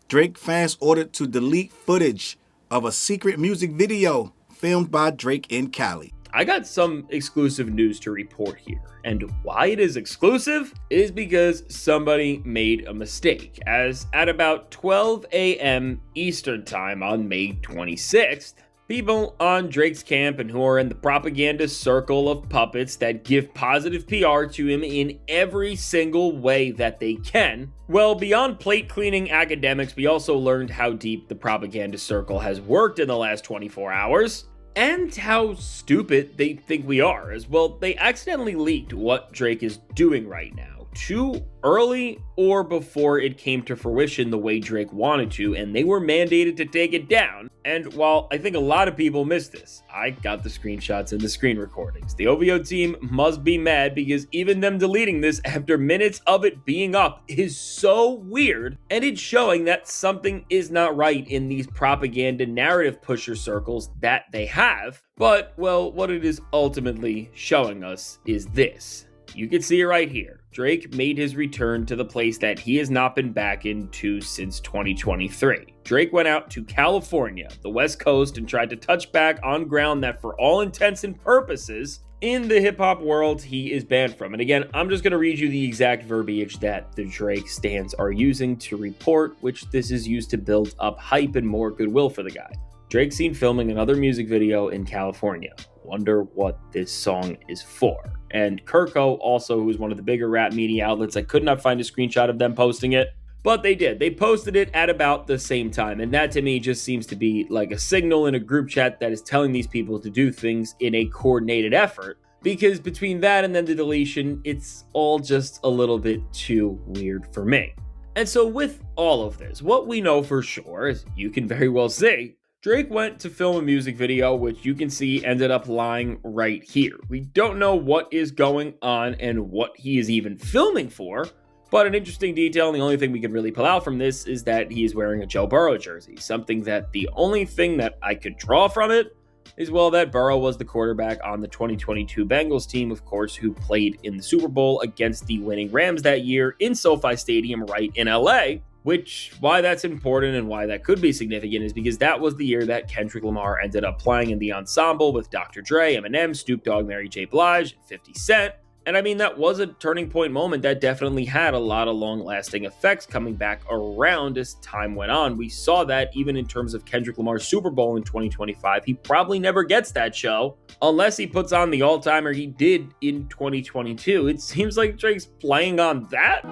Drake fans ordered to delete footage of a secret music video filmed by Drake in Cali. I got some exclusive news to report here, and why it is exclusive is because somebody made a mistake, as at about 12 a.m. Eastern Time on May 26th, people on Drake's camp and who are in the propaganda circle of puppets that give positive PR to him in every single way that they can. Well, beyond plate cleaning academics, we also learned how deep the propaganda circle has worked in the last 24 hours. And how stupid they think we are as well. They accidentally leaked what Drake is doing right now too early or before it came to fruition the way Drake wanted to, and they were mandated to take it down. And while I think a lot of people missed this, I got the screenshots and the screen recordings. The OVO team must be mad because even them deleting this after minutes of it being up is so weird, and it's showing that something is not right in these propaganda narrative pusher circles that they have. But, well, what it is ultimately showing us is this. You can see it right here. Drake made his return to the place that he has not been back into since 2023. Drake went out to California, the West Coast, and tried to touch back on ground that for all intents and purposes, in the hip-hop world, he is banned from. And again, I'm just going to read you the exact verbiage that the Drake stans are using to report, which this is used to build up hype and more goodwill for the guy. Drake seen filming another music video in California. Wonder what this song is for. And Kirko, also, who's one of the bigger rap media outlets, I could not find a screenshot of them posting it, but they did. They posted it at about the same time, and that to me just seems to be like a signal in a group chat that is telling these people to do things in a coordinated effort, because between that and then the deletion, it's all just a little bit too weird for me. And so with all of this, what we know for sure, as you can very well see, Drake went to film a music video, which you can see ended up lying right here. We don't know what is going on and what he is even filming for, but an interesting detail, and the only thing we can really pull out from this is that he is wearing a Joe Burrow jersey. Something that the only thing that I could draw from it is, well, that Burrow was the quarterback on the 2022 Bengals team, of course, who played in the Super Bowl against the winning Rams that year in SoFi Stadium right in LA. Which, why that's important and why that could be significant is because that was the year that Kendrick Lamar ended up playing in the ensemble with Dr. Dre, Eminem, Snoop Dogg, Mary J. Blige, and 50 Cent. And I mean, that was a turning point moment that definitely had a lot of long-lasting effects coming back around as time went on. We saw that even in terms of Kendrick Lamar's Super Bowl in 2025. He probably never gets that show unless he puts on the all-timer he did in 2022. It seems like Drake's playing on that.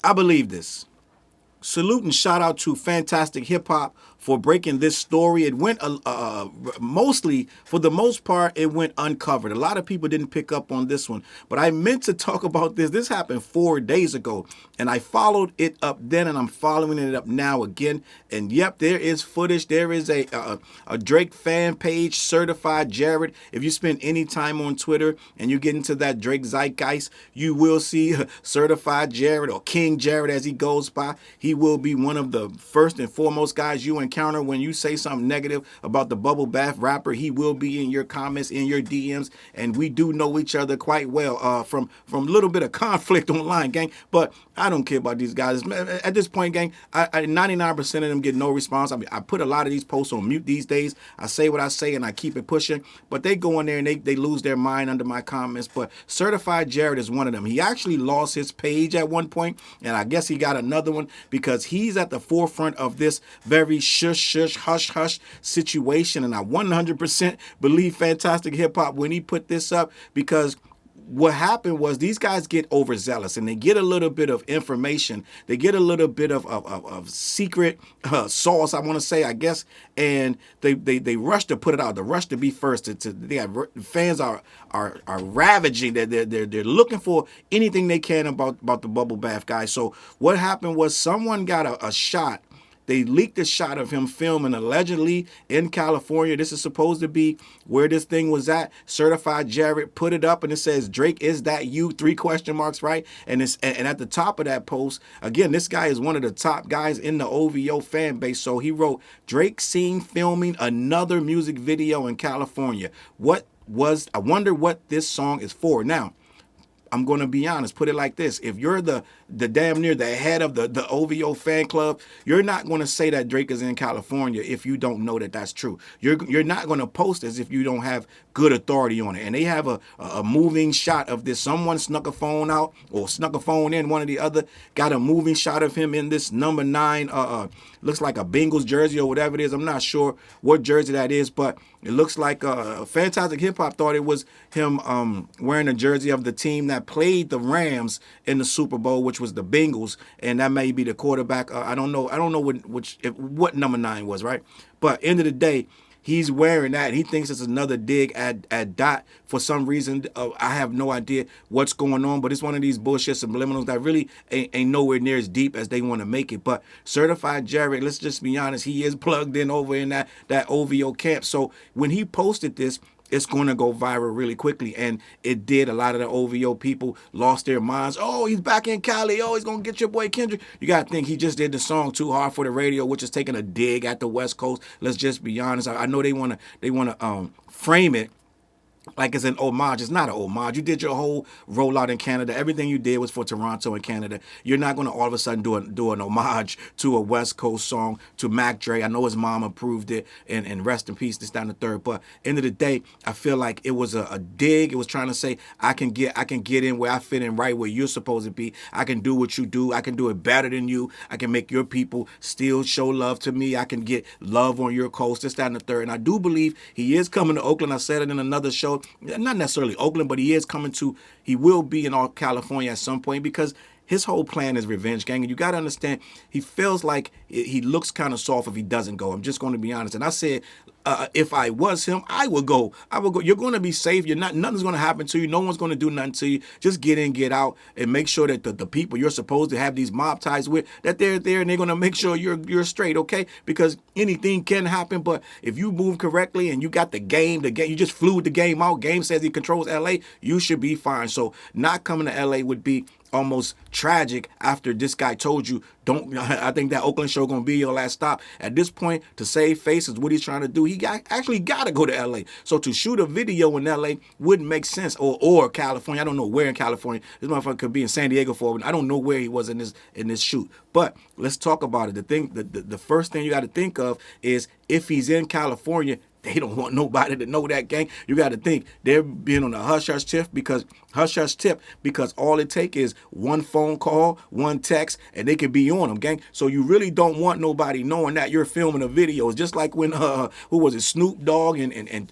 I believe this. Salute and shout out to Fantastic Hip Hop for breaking this story. It went mostly, for the most part, it went uncovered. A lot of people didn't pick up on this one, but I meant to talk about this. This happened 4 days ago, and I followed it up then, and I'm following it up now again. And yep, there is footage. There is a Drake fan page, Certified Jared. If you spend any time on Twitter and you get into that Drake zeitgeist, you will see Certified Jared, or King Jared as he goes by. He will be one of the first and foremost guys you encounter when you say something negative about the bubble bath rapper. He will be in your comments, in your DMs, and we do know each other quite well from a little bit of conflict online, gang. But I don't care about these guys. At this point, gang, 99% of them get no response. I mean, I put a lot of these posts on mute these days. I say what I say and I keep it pushing, but they go in there and they lose their mind under my comments. But Certified Jared is one of them. He actually lost his page at one point, and I guess he got another one because he's at the forefront of this very shush, shush, hush, hush situation. And I 100% believe Fantastic Hip Hop when he put this up, because what happened was these guys get overzealous and they get a little bit of information. They get a little bit of secret sauce, I want to say, I guess, and they rush to put it out. They rush to be first. Fans are ravaging. They're looking for anything they can about the bubble bath guy. So what happened was someone got a shot. They leaked a shot of him filming allegedly in California. This is supposed to be where this thing was at. Certified Jared put it up and it says, "Drake, is that you?" 3 question marks, right? And at the top of that post, again, this guy is one of the top guys in the OVO fan base. So he wrote, "Drake seen filming another music video in California. I wonder what this song is for." Now, I'm going to be honest, put it like this. If you're the damn near the head of the OVO fan club, you're not going to say that Drake is in California if you don't know that that's true. You're not going to post as if you don't have good authority on it. And they have a moving shot of this. Someone snuck a phone out or snuck a phone in, one or the other, got a moving shot of him in this number 9, looks like a Bengals jersey or whatever it is. I'm not sure what jersey that is, but it looks like Fantastic Hip Hop thought it was him wearing a jersey of the team that played the Rams in the Super Bowl, which was the Bengals, and that may be the quarterback. I don't know. I don't know what number 9 was, right? But end of the day, he's wearing that. He thinks it's another dig at Dot for some reason. I have no idea what's going on, but it's one of these bullshit subliminals that really ain't nowhere near as deep as they want to make it. But Certified Jared, let's just be honest, he is plugged in over in that OVO camp. So when he posted this, it's going to go viral really quickly. And it did. A lot of the OVO people lost their minds. Oh, he's back in Cali. Oh, he's going to get your boy Kendrick. You got to think he just did the song Too Hard for the Radio, which is taking a dig at the West Coast. Let's just be honest. I know they want to frame it like it's an homage. It's not an homage. You did your whole rollout in Canada. Everything you did was for Toronto and Canada. You're not going to all of a sudden do an homage to a West Coast song, to Mac Dre. I know his mom approved it, and rest in peace, this, down the third. But end of the day, I feel like it was a dig. It was trying to say, I can get in where I fit in right where you're supposed to be. I can do what you do. I can do it better than you. I can make your people still show love to me. I can get love on your coast, this, down the third. And I do believe he is coming to Oakland. I said it in another show. Not necessarily Oakland, but he will be in all California at some point, because his whole plan is revenge, gang. And you got to understand, he feels like he looks kind of soft if he doesn't go. I'm just going to be honest. And I said, if I was him, I would go. You're going to be safe. Nothing's going to happen to you. No one's going to do nothing to you. Just get in, get out, and make sure that the people you're supposed to have these mob ties with, that they're there, and they're going to make sure you're straight, okay? Because anything can happen, but if you move correctly and you got the game, you just flew the game out. Game says he controls LA, you should be fine. So not coming to LA would be almost tragic after this guy told you, don't. I think that Oakland show gonna be your last stop. At this point, to save face is what he's trying to do. He actually got to go to LA. So to shoot a video in LA wouldn't make sense, or California. I don't know where in California. This motherfucker could be in San Diego for it. I don't know where he was in this shoot. But let's talk about it. The first thing you got to think of is, if he's in California, they don't want nobody to know that, gang. You got to think they're being on a hush hush tip because all it take is one phone call, one text, and they could be on them, gang. So you really don't want nobody knowing that you're filming a video. It's just like when who was it, Snoop Dogg and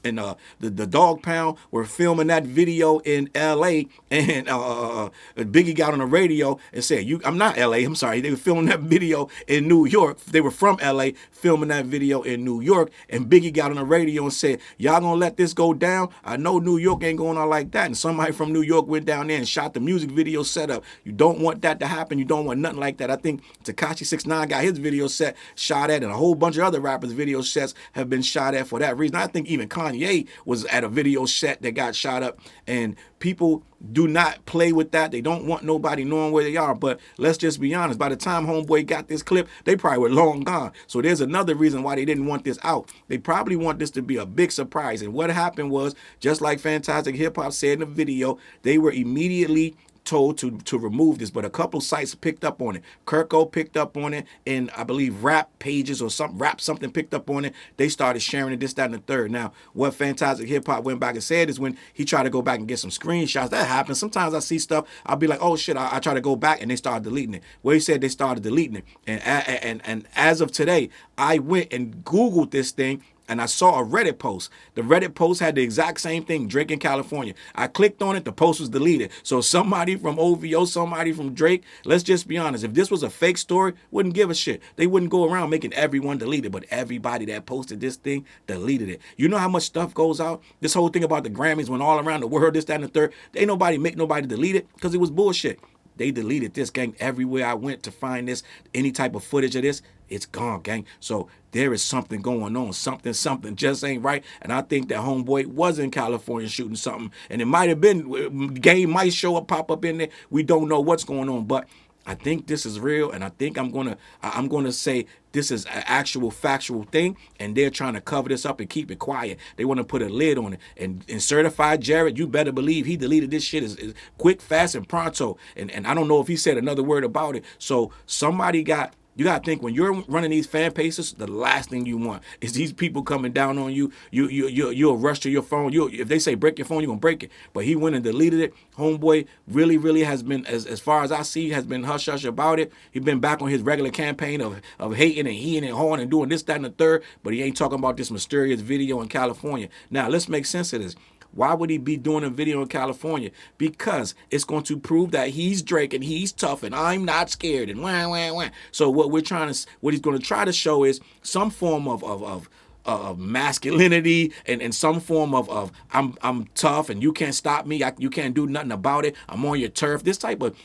the Dog Pound were filming that video in L.A. and Biggie got on the radio and said, I'm not L.A. I'm sorry. They were filming that video in New York. They were from L.A. filming that video in New York, and Biggie got on the radio and said, y'all gonna let this go down? I know New York ain't going on like that. And somebody from New York went down there and shot the music video setup. You don't want that to happen. You don't want nothing like that. I think Tekashi 6ix9ine got his video set shot at, and a whole bunch of other rappers' video sets have been shot at for that reason. I think even Kanye was at a video set that got shot up, and people do not play with that. They don't want nobody knowing where they are. But let's just be honest. By the time Homeboy got this clip, they probably were long gone. So there's another reason why they didn't want this out. They probably want this to be a big surprise. And what happened was, just like Fantastic Hip Hop said in the video, they were immediately told to remove this, but a couple sites picked up on it. Kirko picked up on it, and I believe Rap Pages or something picked up on it. They started sharing it, this, that, and the third. Now, what Fantastic Hip Hop went back and said is, when he tried to go back and get some screenshots, that happens. Sometimes I see stuff, I'll be like, oh shit, I try to go back, and they started deleting it. Well, he said they started deleting it, and as of today, I went and Googled this thing, and I saw a Reddit post. The Reddit post had the exact same thing, Drake in California. I clicked on it, the post was deleted. So somebody from OVO, somebody from Drake, let's just be honest, if this was a fake story, wouldn't give a shit. They wouldn't go around making everyone delete it, but everybody that posted this thing deleted it. You know how much stuff goes out? This whole thing about the Grammys went all around the world, this, that, and the third. Ain't nobody make nobody delete it because it was bullshit. They deleted this, gang. Everywhere I went to find this, any type of footage of this, it's gone, gang. So there is something going on. Something just ain't right. And I think that Homeboy was in California shooting something. And it might have been, game might show up, pop up in there. We don't know what's going on. But I think this is real, and I think I'm gonna say this is an actual factual thing, and they're trying to cover this up and keep it quiet. They want to put a lid on it. And certified Jared, you better believe he deleted this shit is quick, fast, and pronto. And I don't know if he said another word about it. So somebody got. You gotta think when you're running these fan pages, the last thing you want is these people coming down on you. You'll rush to your phone. If they say break your phone, you're gonna break it. But he went and deleted it. Homeboy really has been, as far as I see, has been hush hush about it. He's been back on his regular campaign of hating and heeing and hawing and doing this, that, and the third. But he ain't talking about this mysterious video in California. Now let's make sense of this. Why would he be doing a video in California? Because it's going to prove that he's Drake and he's tough and I'm not scared and wah, wah, wah. So what he's going to try to show is some form of masculinity and some form of I'm tough and you can't stop me. You can't do nothing about it. I'm on your turf. This type of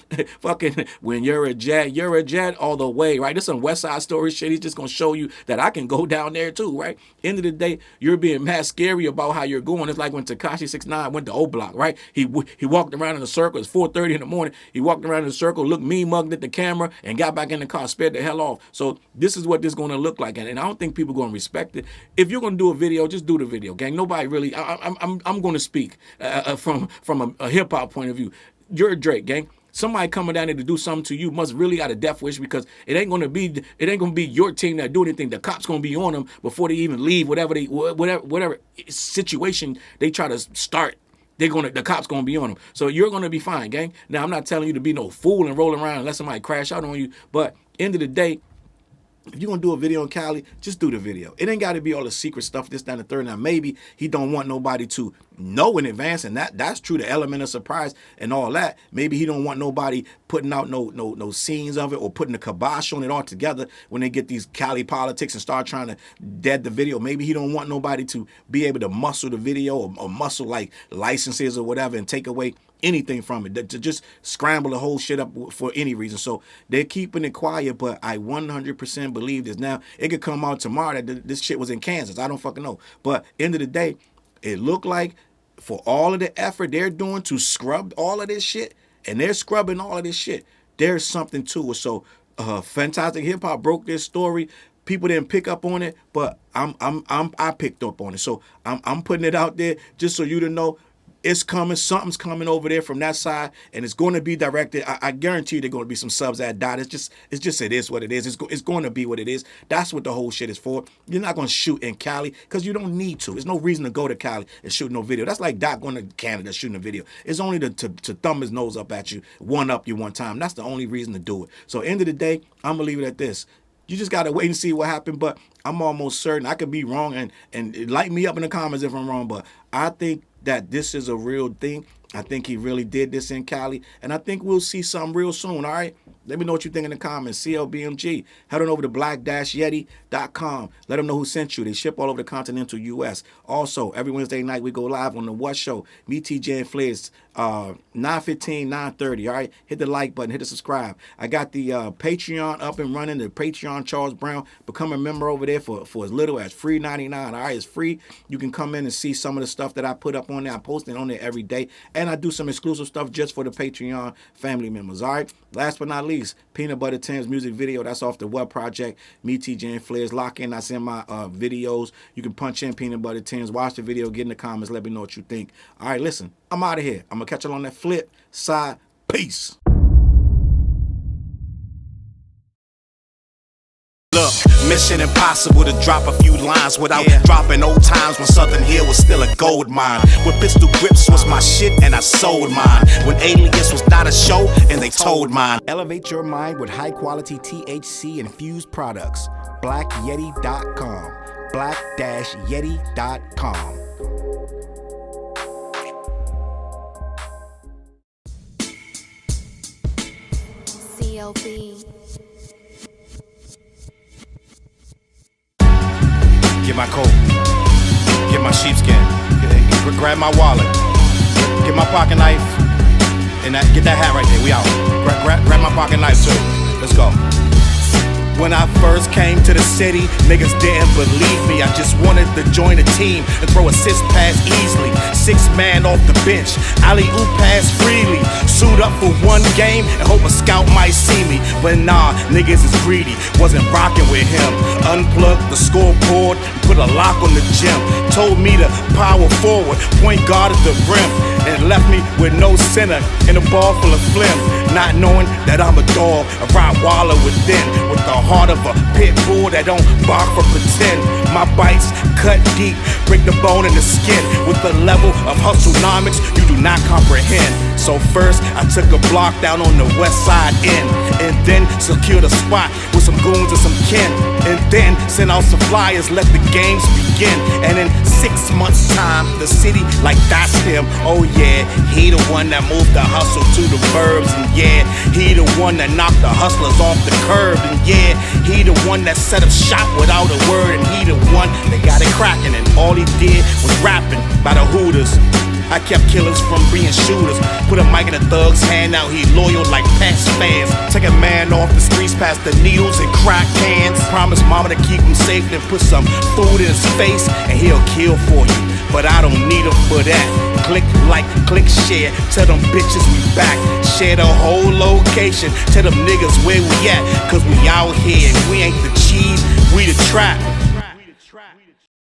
fucking when you're a jet all the way, right? This is some West Side Story shit. He's just gonna show you that I can go down there too, right? End of the day, you're being mad scary about how you're going. It's like when Tekashi 6ix9ine went to O Block, right? He walked around in a circle. It's 4:30 in the morning. He walked around in a circle, looked mean mugged at the camera, and got back in the car, sped the hell off. So this is what this is gonna look like, and I don't think people are gonna respect it. If you're gonna do a video, just do the video, gang. Nobody really. I'm gonna speak from a hip hop point of view. You're a Drake, gang. Somebody coming down there to do something to you must really got a death wish because it ain't gonna be your team that do anything. The cops gonna be on them before they even leave. Whatever situation they try to start. The cops gonna be on them. So you're gonna be fine, gang. Now I'm not telling you to be no fool and roll around and let somebody crash out on you. But end of the day, if you're going to do a video in Cali, just do the video. It ain't got to be all the secret stuff, this, that, and the third. Now, maybe he don't want nobody to know in advance, and that's true, the element of surprise and all that. Maybe he don't want nobody putting out no scenes of it or putting a kibosh on it all together when they get these Cali politics and start trying to dead the video. Maybe he don't want nobody to be able to muscle the video or muscle like licenses or whatever and take away anything from it, to just scramble the whole shit up for any reason. So they're keeping it quiet, but I 100% believe this. Now, it could come out tomorrow that this shit was in Kansas. I don't fucking know. But end of the day, it looked like for all of the effort they're doing to scrub all of this shit, and they're scrubbing all of this shit, there's something to it. So Fantastic Hip Hop broke this story. People didn't pick up on it, but I picked up on it. So I'm putting it out there just so you to know. It's coming. Something's coming over there from that side, and it's going to be directed. I guarantee you, there's going to be some subs that die. It's just it is what it is. It's going to be what it is. That's what the whole shit is for. You're not going to shoot in Cali because you don't need to. There's no reason to go to Cali and shoot no video. That's like Doc going to Canada shooting a video. It's only to thumb his nose up at you, one up you one time. That's the only reason to do it. So end of the day, I'm gonna leave it at this. You just gotta wait and see what happened, but I'm almost certain. I could be wrong, and light me up in the comments if I'm wrong, but I think that this is a real thing. I think he really did this in Cali, and I think we'll see something real soon, all right? Let me know what you think in the comments. CLBMG. Head on over to black-yeti.com. Let them know who sent you. They ship all over the continental U.S. Also, every Wednesday night we go live on the What Show. Me, TJ, and Fliz, 9:15, 9:30, all right? Hit the like button. Hit the subscribe. I got the Patreon up and running, the Patreon Charles Brown. Become a member over there for as little as free $99, all right? It's free. You can come in and see some of the stuff that I put up on there. I post it on there every day. And I do some exclusive stuff just for the Patreon family members, all right? Last but not least, Peanut Butter Tim's music video. That's off the What Project. Me, TJ, and Fliz. Lock in. I send my videos. You can punch in Peanut Butter Tim's. Watch the video. Get in the comments. Let me know what you think. All right, listen. I'm out of here. I'm going to catch you on that flip side. Peace. Look, mission impossible to drop a few lines without dropping old times when Southern Hill was still a gold mine. When pistol grips was my shit and I sold mine. When Alias was not a show and they told mine. Elevate your mind with high quality THC infused products. BlackYeti.com. Black-Yeti.com. CLB. Get my coat, get my sheepskin, grab my wallet, get my pocket knife, and get that hat right there. We out. Grab my pocket knife too. Let's go. When I first came to the city, niggas didn't believe me. I just wanted to join a team and throw assist pass easily. 6-man off the bench, alley-oop pass freely. Suit up for one game and hope a scout might see me. But nah, niggas is greedy, wasn't rocking with him. Unplugged the scoreboard, put a lock on the gym. Told me to power forward, point guard at the rim, and left me with no center and a ball full of phlegm. Not knowing that I'm a dog, a Rottweiler within, with the heart of a pit bull that don't bark for pretend. My bites cut deep, break the bone and the skin, with the level of hustlenomics you do not comprehend. So first I took a block down on the west side end, and then secured a spot with some goons and some kin, and then sent out some flyers, let the games begin. And in 6 months time, the city like that's him. Oh yeah, he the one that moved the hustle to the burbs. And yeah, he the one that knocked the hustlers off the curb. And yeah, he the one that set up shop without a word. And he the one that got it cracking, and all he did was rapping by the Hooters. I kept killers from being shooters. Put a mic in a thug's hand, now he loyal like Pats fans. Take a man off the streets past the needles and crack cans. Promise mama to keep him safe, then put some food in his face, and he'll kill for you. But I don't need him for that. Click like, click share, tell them bitches we back. Share the whole location, tell them niggas where we at. Cause we out here, we ain't the cheese, we the trap.